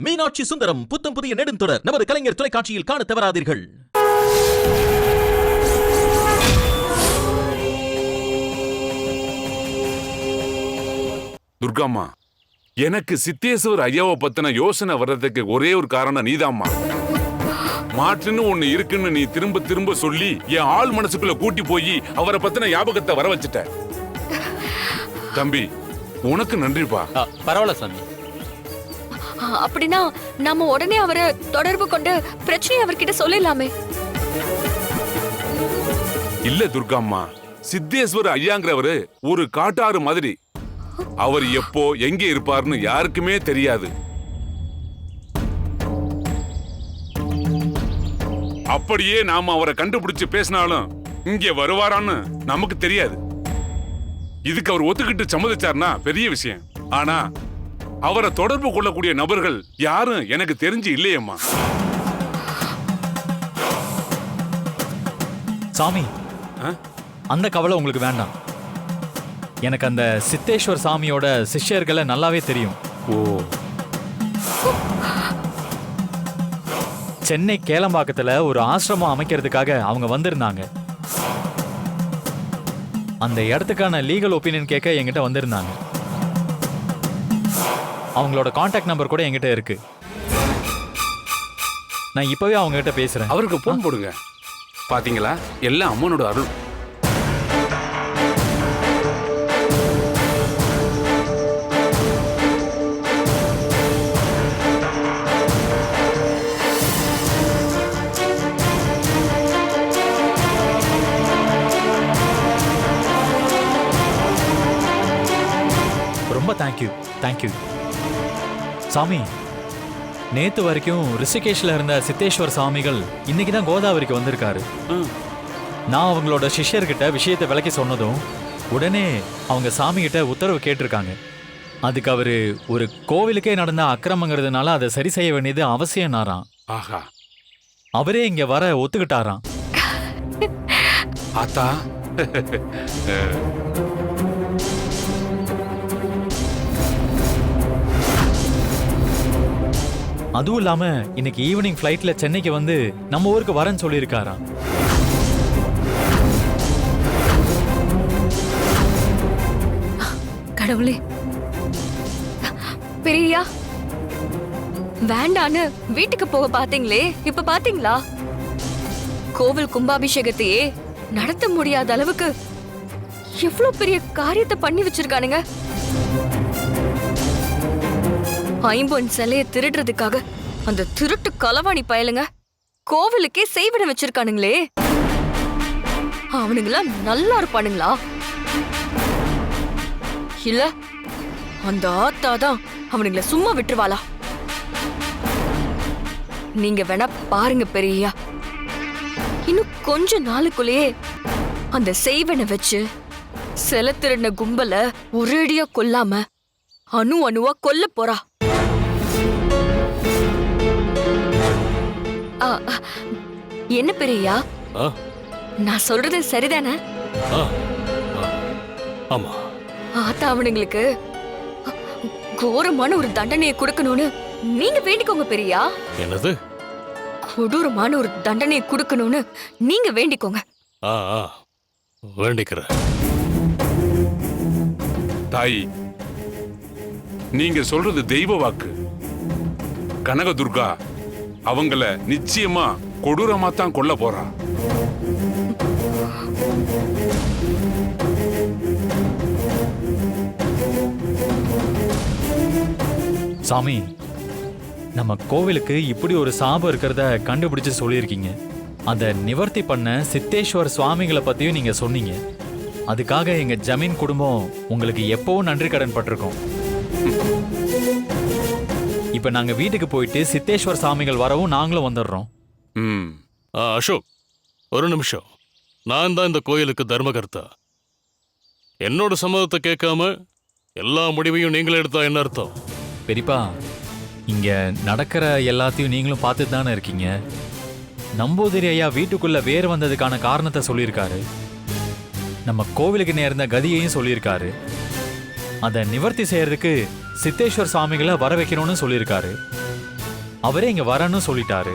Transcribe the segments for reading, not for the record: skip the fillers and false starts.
மீனாட்சி சுந்தரம் புத்தம் புதிய நெடுந்தொடர் நமது கலைஞர் தொலைக்காட்சியில் காண தவறாதீர்கள். துர்காம்மா, எனக்கு சித்தேஸ்வர் ஐயாவை பத்தின யோசனை வர்றதுக்கு ஒரே ஒரு காரணம் நீதாம்மா. மாற்றுன்னு ஒண்ணு இருக்குன்னு நீ திரும்ப திரும்ப சொல்லி என் ஆள் மனசுக்குள்ள கூட்டி போய் அவரை பத்தின ஞாபகத்தை வர வச்சுட்ட. தம்பி, உனக்கு நன்றிப்பா. பரவாயில்ல சாமி. அப்படின்னா நாம உடனே அவரை தொடர்பு கொண்டு பிரச்சனை அவர்கிட்ட சொல்லலாமே. இல்ல துர்காம்மா, சித்தேஸ்வர் ஐயாங்கிறவரு ஒரு காட்டாறு மாதிரி. அவர் எப்போ எங்க இருப்பார்னு யாருக்குமே தெரியாது. அப்படியே நாம அவரை கண்டுபிடிச்சு பேசினாலும் இங்க வருவாரான்னு நமக்கு தெரியாது. இதுக்கு அவர் ஒத்துக்கிட்டு சம்மதிச்சார்னா பெரிய விஷயம். ஆனா அவரை தொடர்பு கொள்ளக்கூடிய நபர்கள் யாரும் எனக்கு தெரிஞ்சு இல்லையம்மா. சாமி, அந்த கவலை உங்களுக்கு வேண்டாம். எனக்கு அந்த சித்தேஸ்வர் சாமியோட சிஷ்யர்களை நல்லாவே தெரியும். ஓ, சென்னை கேளம்பாக்கத்துல ஒரு ஆசிரமம் அமைக்கிறதுக்காக அவங்க வந்திருந்தாங்க. அந்த இடத்துக்கான லீகல் ஒப்பீனியன் கேட்க என்கிட்ட வந்திருந்தாங்க. அவங்களோட கான்டாக்ட் நம்பர் கூட என்கிட்ட இருக்கு. நான் இப்பவே அவங்க கிட்ட பேசுறேன். அவருக்கு போன் போடுங்க. பாத்தீங்களா, எல்லாம் அம்மனோட அருள். ரொம்ப தேங்க்யூ தேங்க்யூ. சாமி, நேத்து வரைக்கும் ரிஷிகேஷ்ல இருந்த சித்தேஸ்வர் சாமிகள் இன்னைக்கு தான் கோதாவரிக்கு வந்திருக்காரு. நான் அவங்களோட சிஷ்யர்கிட்ட விஷயத்தை விளக்கி சொன்னதும் உடனே அவங்க சாமி கிட்ட உத்தரவு கேட்டிருக்காங்க. அதுக்கு அவரு ஒரு கோவிலுக்கே நடந்த அக்கிரமங்கிறதுனால அதை சரி செய்ய வேண்டியது அவசியம்னாராம். ஆஹா, அவரே இங்க வர ஒத்துக்கிட்டாராம். ஆத்தா, அதுவும் இல்லாம இன்னைக்கு ஈவினிங் ஃபிளைட்ல சென்னைக்கு வந்து நம்ம ஊருக்கு வரேன்னு சொல்லியிருக்காராம். கடவுளே, பெரியா வேண்டான்னு வீட்டுக்கு போக பாத்தீங்களே, இப்ப பாத்தீங்களா? கோவில் கும்பாபிஷேகத்தையே நடத்த முடியாத அளவுக்கு எவ்வளவு பெரிய காரியத்தை பண்ணி வச்சிருக்கானுங்க. 50 சிலையை திருடுறதுக்காக அந்த திருட்டு களவாணி பயலுங்க கோவிலுக்கே செய்விட வச்சிருக்கானுங்களே. அவனுங்களா நல்லா இருப்பானுங்களா? இல்ல அந்த ஆத்தாதான் அவனுங்கள சும்மா விட்டுருவாளா? நீங்க வேணா பாருங்க பெரியா, இன்னும் கொஞ்ச நாளுக்குள்ளேயே அந்த செய்வனை வச்சு சில திருடின கும்பல ஒரேடியா கொல்லாம அணு அணுவா கொல்ல போறா. என்ன பெரியா, நான் சொல்றது சரிதானே? ஆமா. ஆத்தா அவனுங்களுக்கு கோரமான ஒரு தண்டனையை கொடுக்கணும்னு நீங்க வேண்டிக்கோங்க பெரியா. என்னது? கொடூரமான ஒரு தண்டனையை கொடுக்கணும்னு நீங்க வேண்டிக்கோங்க. வேண்டிக்கிறேன். தாயி, நீங்க சொல்றது தெய்வ வாக்கு. கனகதுர்கா அவங்கள நிச்சயமா கொடூரமா தான் கொல்ல போறா. சாமி, நம்ம கோவிலுக்கு இப்படி ஒரு சாபம் இருக்கிறத கண்டுபிடிச்சு சொல்லியிருக்கீங்க. அதை நிவர்த்தி பண்ண சித்தேஸ்வர் சுவாமிகளை பத்தியும் நீங்க சொன்னீங்க. அதுக்காக எங்க ஜமீன் குடும்பம் உங்களுக்கு எப்பவும் நன்றி கடன் பட்டிருக்கோம். இப்ப நாங்க வீட்டுக்கு போயிட்டு சித்தேஸ்வர் சாமிகள் வரவும் நாங்களும் வந்துடுறோம். அசோக், ஒரு நிமிஷம். நான் தான் இந்த கோயிலுக்கு தர்மகர்த்தா. என்னோட சம்மதத்தை கேட்காம எல்லா முடிவையும் நீங்களே எடுத்தா என்ன அர்த்தம்? பெரியப்பா, இங்க நடக்கிற எல்லாத்தையும் நீங்களும் பார்த்துட்டு தானே இருக்கீங்க. நம்பூதிரி ஐயா வீட்டுக்குள்ள வேறு வந்ததுக்கான காரணத்தை சொல்லியிருக்காரு. நம்ம கோவிலுக்கு நேர்ந்த கதியையும் சொல்லியிருக்காரு. அதை நிவர்த்தி செய்யறதுக்கு சித்தேஸ்வர் சாமிகளை வர வைக்கணும்னு சொல்லியிருக்காரு. அவரே இங்க வரேன்னு சொல்லிட்டாரு.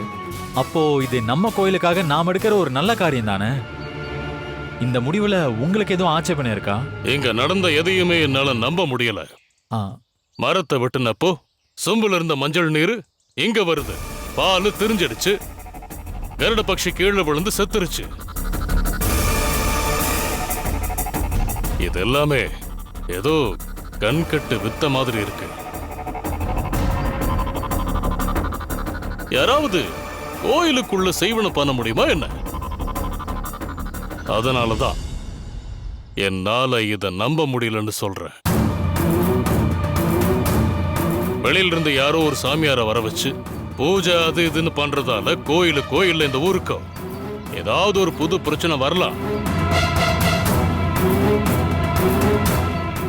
அப்போ இது நம்ம கோயிலுக்காக நாம் எடுக்கிற ஒரு நல்ல காரியம் தானே. இந்த முடிவுல உங்களுக்கு எதுவும் ஆட்சேபனை இருக்கா? இங்க நடந்த எதையுமே என்னால நம்ப முடியல. ஆ, மரத்தை வெட்டினப்போ சொம்புல இருந்த மஞ்சள் நீர் இங்க வருது. பால் திரிஞ்சிடுச்சு. கருட பட்சி கீழே விழுந்து செத்துருச்சு. இது எல்லாமே ஏதோ கண்கட்டு வித்த மாதிரி இருக்கு. யாராவது கோயிலுக்குள்ள செய்வன பண்ண முடியுமா என்ன? அதனாலதான் என்னால இத நம்ப முடியலன்னு சொல்றேன். வெளியில இருந்து யாரோ ஒரு சாமியார வர வச்சு பூஜை அது இதுன்னு பண்றதால கோயிலுக்கோ இல்ல இந்த ஊருக்கோ ஏதாவது ஒரு புது பிரச்சனை வரலாம்.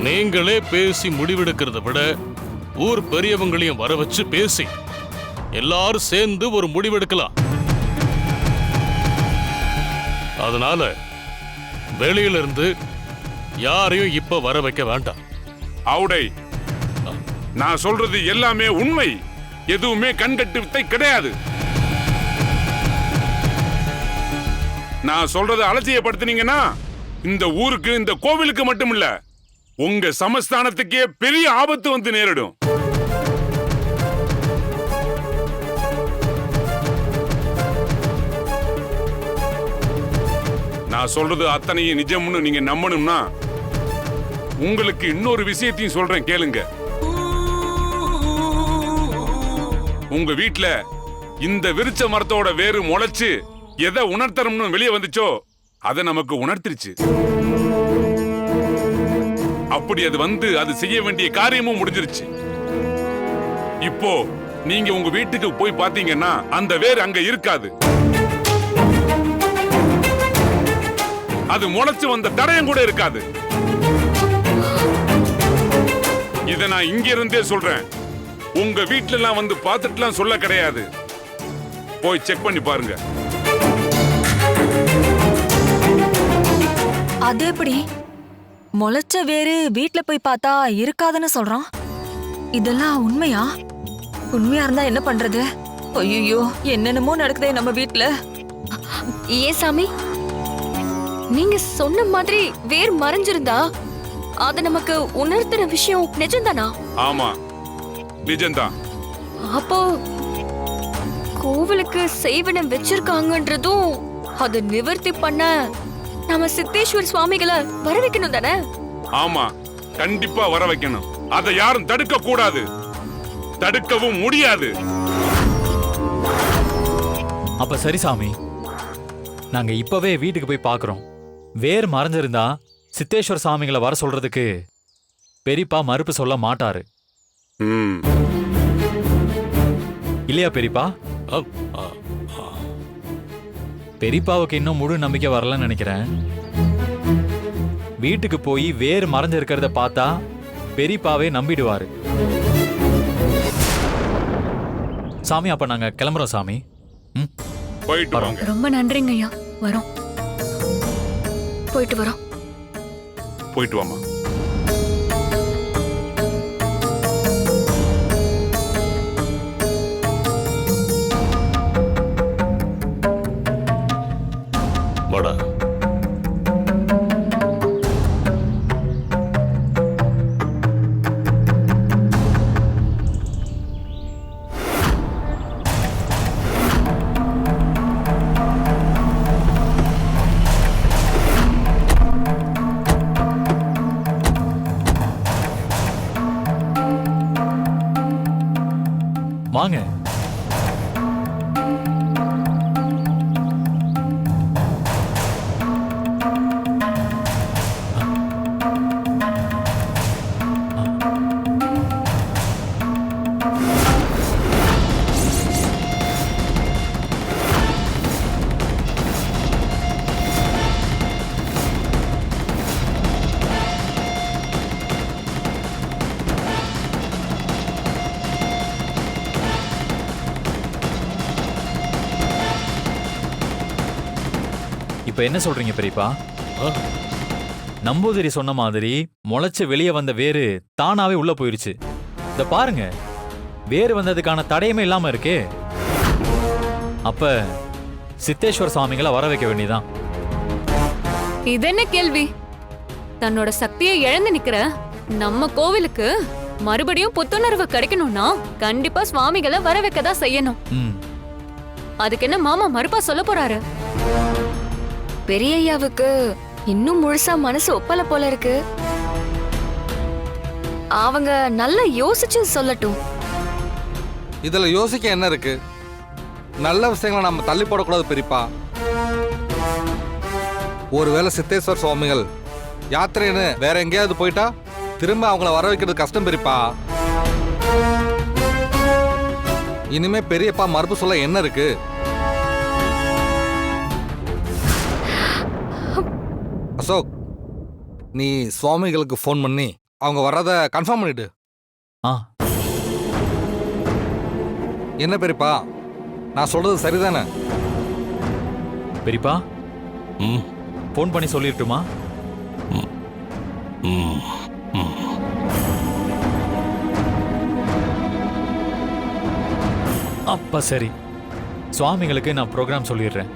நீங்களே பேசி முடிவெடுக்கிறத விட ஊர் பெரியவங்களையும் வர வச்சு பேசி எல்லாரும் சேர்ந்து ஒரு முடிவெடுக்கலாம். அதனால வெளியில இருந்து யாரையும் இப்ப வர வைக்க வேண்டாம். அவுடை, நான் சொல்றது எல்லாமே உண்மை. எதுவுமே கண்கட்டு வித்தை கிடையாது. நான் சொல்றதை அலட்சியப்படுத்தினீங்கன்னா இந்த ஊருக்கு இந்த கோவிலுக்கு மட்டும் இல்ல, உங்க சமஸ்தானத்துக்கே பெரிய ஆபத்து வந்து நேரிடும். நான் சொல்றது அத்தனையும் நிஜம்னு நீங்க நம்பணும்னா உங்களுக்கு இன்னொரு விஷயத்தையும் சொல்றேன், கேளுங்க. உங்க வீட்ல இந்த விருச்ச மரத்தோட வேறு முளைச்சு எதை உணர்த்தணும்னு வெளியே வந்துச்சோ அதை நமக்கு உணர்த்திருச்சு. அப்படி அது வந்து அது செய்ய வேண்டிய காரியமும் முடிஞ்சிருச்சு. இப்போ நீங்க உங்க வீட்டுக்கு போய் பாத்தீங்கன்னா அந்த வேர் அங்க இருக்காது. அது முளைச்சு வந்த தடயம் கூட இருக்காது. இத நான் இங்க இருந்தே சொல்றேன். உங்க வீட்டுல எல்லாம் வந்து பார்த்துட்டுலாம் சொல்ல கிடையாது. போய் செக் பண்ணி பாருங்க. அது எப்படி முளைச்ச வேறு வீட்ல போய் பார்த்தா இருக்காதுன்னு சொல்றான்? இதெல்லாம் உண்மையா? உண்மையா இருந்தா என்ன பண்றது? ஐயோ, என்னென்னமோ நடக்குதே நம்ம வீட்ல. ஏன் சாமி, நீங்க சொன்ன மாதிரி வேர் மறைஞ்சிருந்தா அது நமக்கு உணர்த்துற விஷயம் நிஜம்தானா? ஆமா, நிஜம்தான். அப்போ கோவிலுக்கு செய்வனம் வச்சிருக்காங்கன்றதும் அது நிவர்த்தி பண்ண நம்ம சித்தேஸ்வர் சுவாமிகளை வர வைக்கணும் தானே? ஆமா, கண்டிப்பா வர வைக்கணும். அதை யாரும் தடுக்க கூடாது, தடுக்கவும் முடியாது. அப்ப சரி சாமி, நாங்க இப்பவே வீட்டுக்கு போய் பார்க்கறோம். வேர் மறைஞ்சிருந்தா சித்தேஸ்வர் சாமிகளை வர சொல்றதுக்கு பெரியப்பா மறுப்பு சொல்ல மாட்டாரு. ம். இல்லையா பெரியப்பா? அப், ஆ, ஆ. பெரியப்பாவுக்கு இன்னும் முழு நம்பிக்கை வரலன்னு நினைக்கிறேன். வீட்டுக்கு போய் வேர் மறைஞ்சிருக்கிறத பார்த்தா பெரியப்பாவே நம்பிடுவாரு. சாமி, அப்ப நாங்க கிளம்புறோம் சாமி. ம், போயிட்டு வாங்க. ரொம்ப நன்றிங்க ஐயா. வரோம். போயிட்டு வரோம். போயிட்டு வாமா. வாடா. வாங்க. இப்ப என்ன சொல்றீங்க பெரியப்பா? ஆ, நம்பூதிரி சொன்ன மாதிரி முளைச்சு வெளியே வந்த வேறு தானாவே உள்ள போயிருச்சு. இத பாருங்க, வேறு வந்ததுக்கான தடையுமே இல்லாம இருக்கே. அப்ப சித்தேஸ்வர சுவாமிகளை வர வைக்க வேண்டியதான். இது என்ன கேள்வி? தன்னோட சக்தியை இழந்து நிக்கிற நம்ம கோவிலுக்கு மறுபடியும் புத்துணர்வு கிடைக்கணும்னா கண்டிப்பா சுவாமிகளை வர வைக்கதான் செய்யணும். அதுக்கு என்ன மாமா மறுப்பா சொல்ல போறாரு? பெரியய்யாவுக்கு இன்னும் முழுசா மனசு ஒப்பல போல இருக்கு. அவங்க நல்லா யோசிச்சு சொல்லட்டும். இதுல யோசிக்க என்ன இருக்கு? நல்ல விஷயங்களை நம்ம தள்ளி போடக்கூடாது பெரியப்பா. ஒருவேளை சித்தேஸ்வர் சுவாமிகள் யாத்திரைன்னு வேற எங்கேயாவது போயிட்டா திரும்ப அவங்கள வர வைக்கிறது கஷ்டம் பெரியப்பா. இனிமே பெரியப்பா மறுப்பு சொல்ல என்ன இருக்கு? அசோக், நீ சுவாமிகளுக்கு ஃபோன் பண்ணி அவங்க வர்றத கன்ஃபார்ம் பண்ணிடு. என்ன பெரியப்பா, நான் சொல்றது சரிதானே? பெரியப்பா, ஃபோன் பண்ணி சொல்லிட்டுமா? அப்ப சரி, சுவாமிகளுக்கு நான் ப்ரோக்ராம் சொல்லிடுறேன்.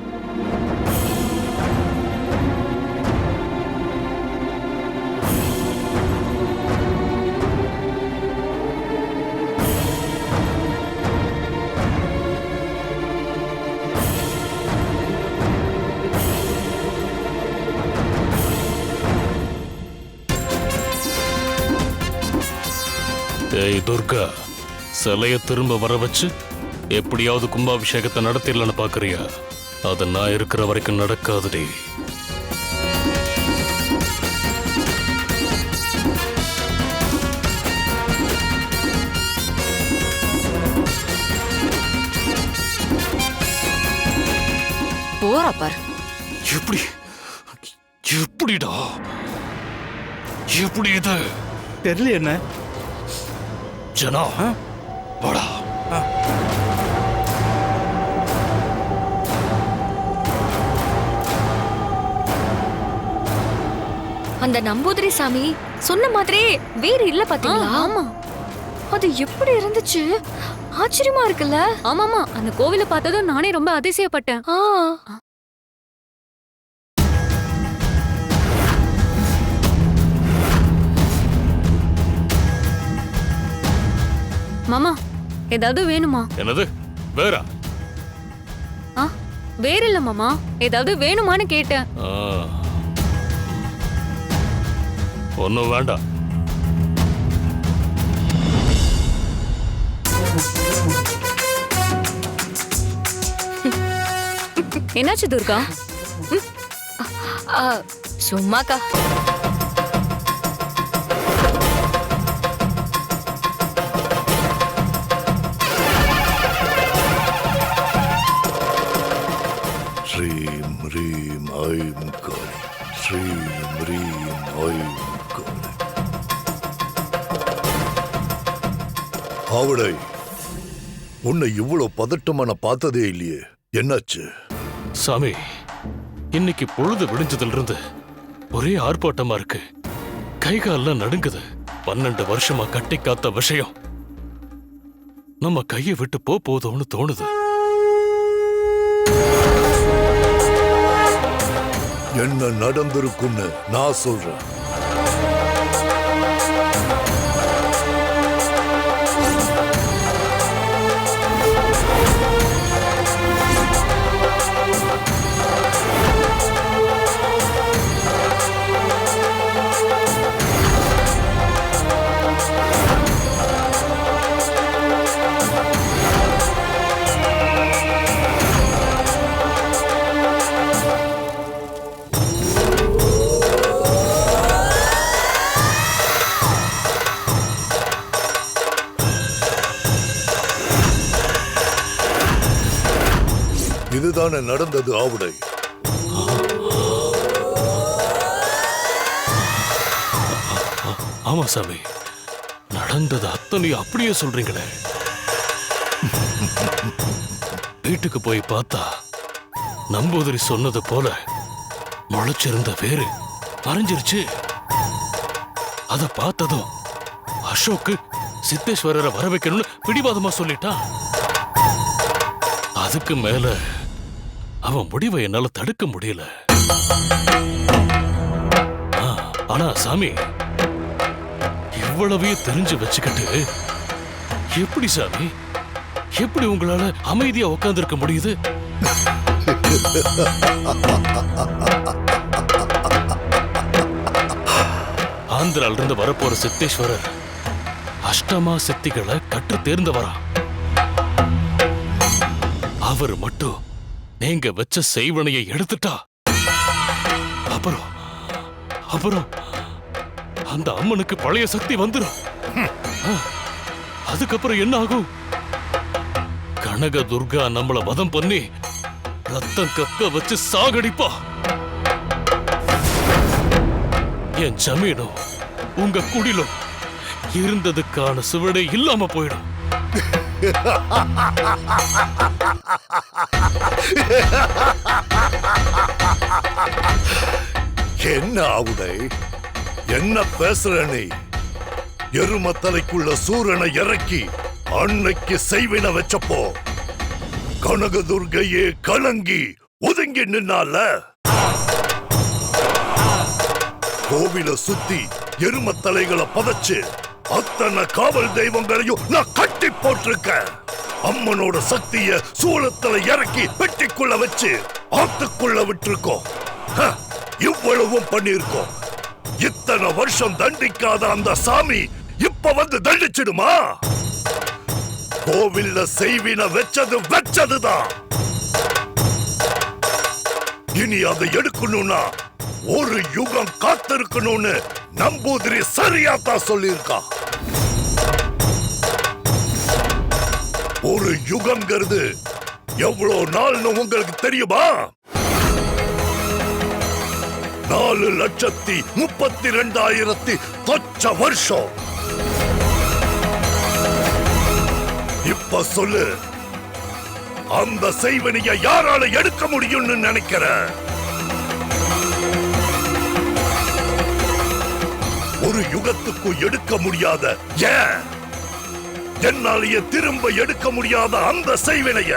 ஏய் துர்கா, சிலைய திரும்ப வர வச்சு எப்படியாவது கும்பாபிஷேகத்தை நடத்திடலான்னு பாக்குறியா? அது நான் இருக்கிற வரைக்கும் நடக்காதுடி. போறா பார். எப்படி எப்படிடா? எப்படி இது தெரியல என்ன ஜனா? வாடா. அந்த நம்பூதிரி சாமி சொன்ன மாதிரியே வேறு இல்ல பாத்தீங்களா? ஆமா, அது எப்படி இருந்துச்சு? ஆச்சரியமா இருக்குல்ல? ஆமாமா, அந்த கோவிலை பார்த்ததும் நானே ரொம்ப அதிசயப்பட்டேன். மாமா, ஏதாவது வேணுமா? என்னது வேற? வேற இல்ல மாமா, ஏதாவது வேணுமான்னு கேட்டேன். ஒன்னும் வேண்டாம். என்னாச்சு துர்கா? சும்மாக்கா. ஸ்ரீம் ரீம் ஐம் காளி, ஸ்ரீம் ரீம் ஐம் காளி. ஆவடை, உன்னை இவ்வளவு பதட்டமா நான் பார்த்ததே இல்லையே, என்னாச்சு? சாமி, இன்னைக்கு பொழுது விடிஞ்சதுல இருந்து ஒரே ஆர்ப்பாட்டமா இருக்கு. கை கால்லாம் நடுங்குது. 12 வருஷமா கட்டி காத்த விஷயம் நம்ம கையை விட்டு போதோன்னு தோணுது. என்ன நடந்திருக்குன்னு நான் சொல்றேன். இதுதானே நடந்தது ஆவுடை. ஆமா சாமி, நடந்தது அத்தனையும் அப்படியே சொல்றீங்களே. வீட்டுக்கு போய் பார்த்தா நம்பூதிரி சொன்னது போல முளைச்சிருந்த வேறு மறைஞ்சிருச்சு. அத பார்த்ததும் அசோக்கு சித்தேஸ்வரரை வர வைக்கணும்னு பிடிவாதமா சொல்லிட்டான். அதுக்கு மேல அவன் முடிவை என்னால தடுக்க முடியல. ஆனா சாமி, இவ்வளவையும் தெரிஞ்சு வச்சுக்கிட்டு எப்படி சாமி, எப்படி உங்களால அமைதியா உட்கார்ந்திருக்க முடியுது? ஆந்திரால இருந்து வரப்போற சித்தேஸ்வரர் அஷ்டமா சித்திகளை கற்று தேர்ந்தவரா. அவர் மட்டும் நீங்க வச்ச செய்வனையை எடுத்துட்டா அப்புறம் அப்புறம் அந்த அம்மனுக்கு பழைய சக்தி வந்துடும். அதுக்கப்புறம் என்ன ஆகும்? கனக துர்கா நம்மள வதம் பண்ணி ரத்தம் கக்க வச்சு சாகடிப்பா. என் ஜமீனும் உங்க குடிலும் இருந்ததுக்கான சுவடே இல்லாம போயிடும். என்ன ஆகுதை? என்ன பேசுற நீ? எருமத்தலைக்குள்ள சூரனை இறக்கி அன்னைக்கு செய்வின வச்சப்போ கனகதுர்கையே கலங்கி ஒதுங்கி நின்னால. கோவில சுத்தி எருமத்தலைகளை பதச்சு அத்தனை காவல் தெய்வங்களையும் நான் கட்டி போட்டிருக்கேன். அம்மனோட சக்திய சூளத்துல இறக்கி பெட்டிக்குள்ள வச்சு ஆத்துக்குள்ள விட்டுருக்கோம். இவ்வளவும் பண்ணிருக்கோம். இத்தனை வருஷம் தண்டிக்காத அந்த சாமி இப்ப வந்து தண்டிச்சிடுமா? கோவில்ல செய்வின வச்சதுதான். இனி அதை எடுக்கணும்னா ஒரு யுகம் காத்திருக்கணும்னு நம்பூதிரி சரியாத்தான் சொல்லியிருக்கா. ஒரு யுகம்ங்கிறது எவ்வளவு நாள்னு உங்களுக்கு தெரியுமா? 4,32,000 தொச்ச வருஷம். இப்ப சொல்லு, அந்த செய்வனைய யாரால எடுக்க முடியும்னு நினைக்கிற? ஒரு யுகத்துக்கும் எடுக்க முடியாத, ஏன் என்னாலேயே திரும்ப எடுக்க முடியாத அந்த செய்வினைய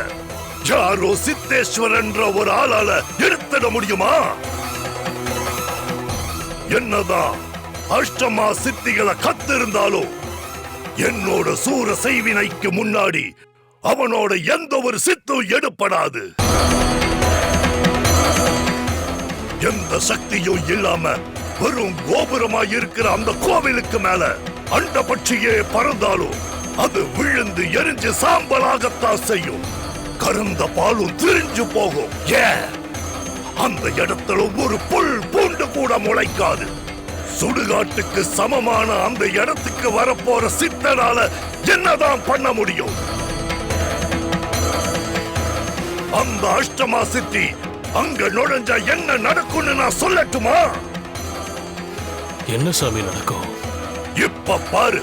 யாரோ சித்தேஸ்வரன்ற ஒரு ஆளால எடுத்துட முடியுமா? என்னதான் அஷ்டமா சித்திகளை கத்திருந்தாலும் என்னோட சூர செய்வினைக்கு முன்னாடி அவனோட எந்த ஒரு சித்தும் எடுப்படாது. எந்த சக்தியும் இல்லாம வெறும் கோபுரமா இருக்கிற அந்த கோவிலுக்கு மேல அண்டபட்சியே பறந்தாலும் அது விழுந்து எரிஞ்சு சாம்பலாகத்தான் செய்யும். கருந்த பாலும் திரிஞ்சு போகும். ஏன் அந்த இடத்துல ஒரு புல் பூண்டு கூட முளைக்காது. சுடுகாட்டுக்கு சமமான அந்த இடத்துக்கு வரப்போற சித்தனால என்னதான் பண்ண முடியும்? அந்த அஷ்டமா சித்தி அங்க நுழைஞ்சா என்ன நடக்கும்னு நான் சொல்லட்டுமா? என்ன சாமி நடக்கும்? இப்ப பாரு.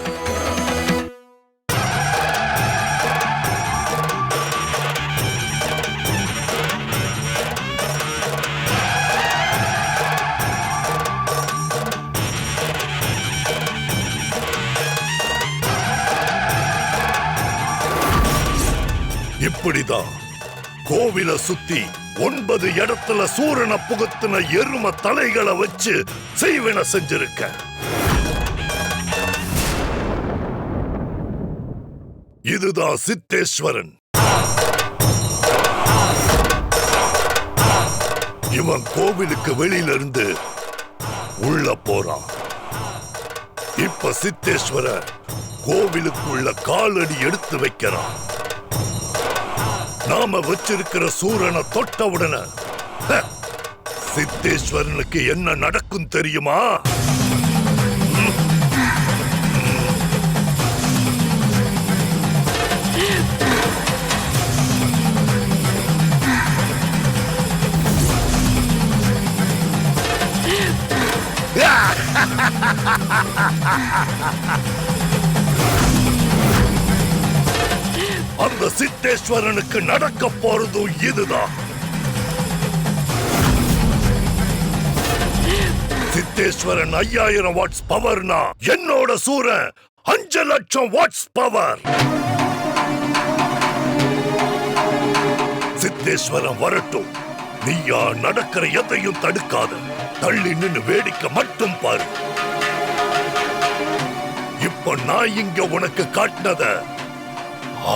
இப்படிதான் கோவில சுத்தி 9 இடத்துல சூரனை புகுத்தின எரும தலைகளை வச்சு செய்வின செஞ்சிருக்க. இதுதான் சித்தேஸ்வரன். இவன் கோவிலுக்கு வெளியில இருந்து உள்ள போறான். இப்ப சித்தேஸ்வரர் கோவிலுக்குள்ள காலடி எடுத்து வைக்கிறான். நாம வச்சிருக்கிற சூரனை தொட்ட உடனே சித்தேஸ்வரனுக்கு என்ன நடக்கும் தெரியுமா? அந்த சித்தேஸ்வரனுக்கு நடக்க போறதும் இதுதான். சித்தேஸ்வரன் 5000 வாட்ஸ் பவர்னா என்னோட சூரன் 5 லட்சம் வாட்ஸ் பவர். சித்தேஸ்வரம் வரட்டும். நீயா நடக்கிற எதையும் தடுக்காத. தள்ளி நின்னு வேடிக்கை மட்டும் பாரு. இப்ப நான் இங்க உனக்கு காட்டினத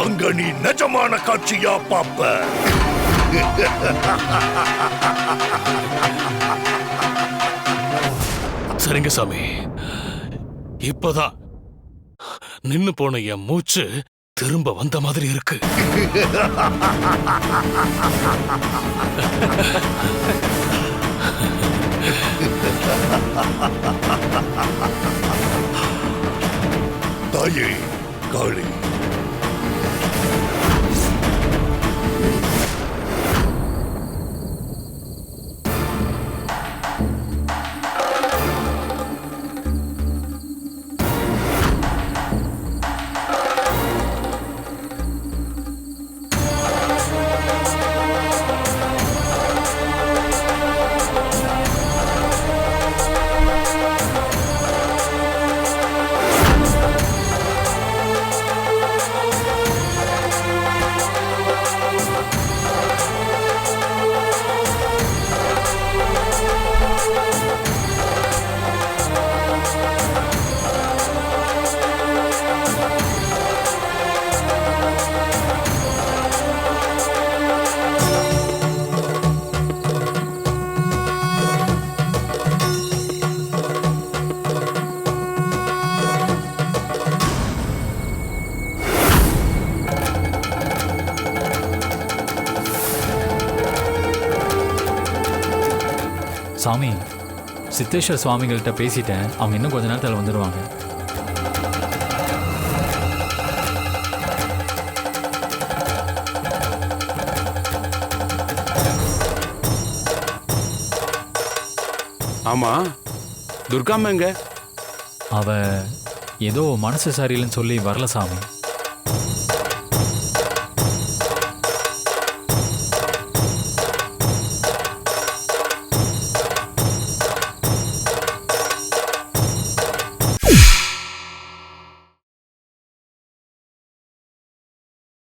அங்க நீ நிஜமான காட்சியா பாப்ப. சரிங்க சாமி, இப்பதான் நின்னு போன என் மூச்சு திரும்ப வந்த மாதிரி இருக்கு. தாயே காளி, சாமி, சித்தேஸ்வர் சுவாமிகள்கிட்ட பேசிட்டேன். அவங்க இன்னும் கொஞ்ச நேரத்தில் வந்துடுவாங்க. ஆமா, துர்காம்மா எங்க? அவ ஏதோ மனசு சரியில்லைன்னு சொல்லி வரல சாமி.